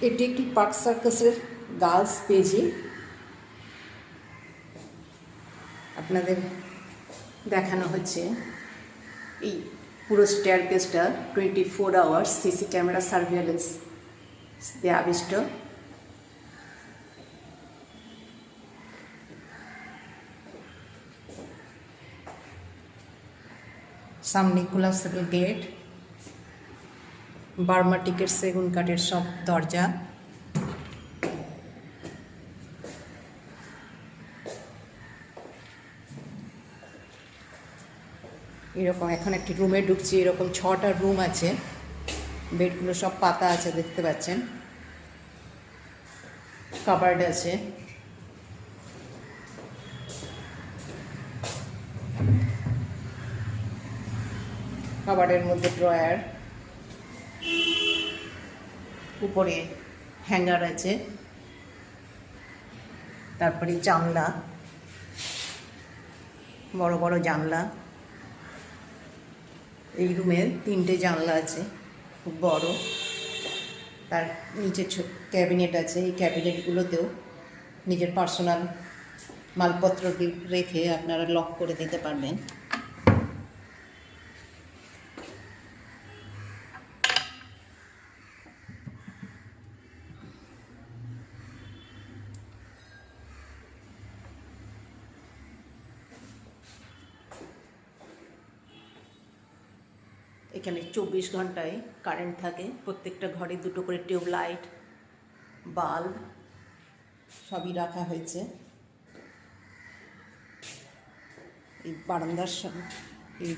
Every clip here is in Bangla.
এটি একটি পার্ক সার্কাসের গার্লস পেজে আপনাদের দেখানো হচ্ছে এই পুরো স্টেয়ারকেসটা 24 আওয়ার্স সিসি ক্যামেরা সার্ভেলেন্স দিয়ে আবিষ্ট। সামনে কোলাপসেবল গেট, বার্মা টিকেট সেগুন কাঠের সব দরজা, এরকম এখন একটি রুমে ঢুকছি। এরকম 6টা রুম আছে, বেডগুলো সব পাতা আছে দেখতে পাচ্ছেন, কাবার্ড আছে, কাবার্ডের মধ্যে ড্রয়ার, উপরে হ্যাঙ্গার আছে, তারপরে জানলা, বড় বড় জানলা। এই রুমে 3টে জানলা আছে, খুব বড়। তার নিচে ক্যাবিনেট আছে, এই ক্যাবিনেটগুলোতেও নিজের পার্সোনাল মালপত্র রেখে আপনারা লক করে দিতে পারবেন। এখানে 24 ঘন্টায় কারেন্ট থাকে, প্রত্যেকটা ঘরে 2টো করে টিউবলাইট, বাল্ব সবই রাখা হয়েছে। এই বারান্দার সঙ্গে, এই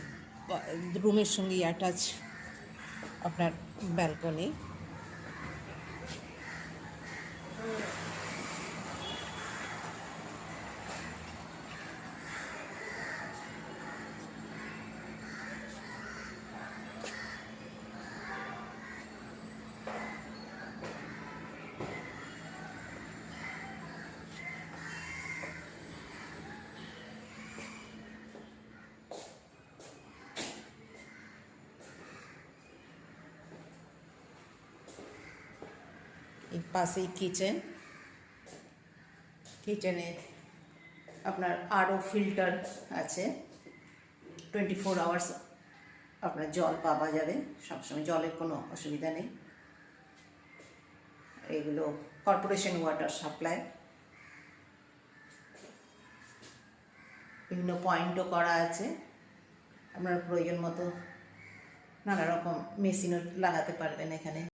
রুমের সঙ্গে অ্যাটাচ আপনার ব্যালকনি। এই পাশেই কিচেন, কিচেনে আপনার আরও ফিল্টার আছে, 24 আওয়ার্স আপনার জল পাওয়া যাবে, সবসময় জলের কোনো অসুবিধা নেই। এগুলো কর্পোরেশন ওয়াটার সাপ্লাই। বিভিন্ন পয়েন্টও করা আছে, আপনার প্রয়োজন মতো নানা রকম মেশিনও লাগাতে পারবেন এখানে।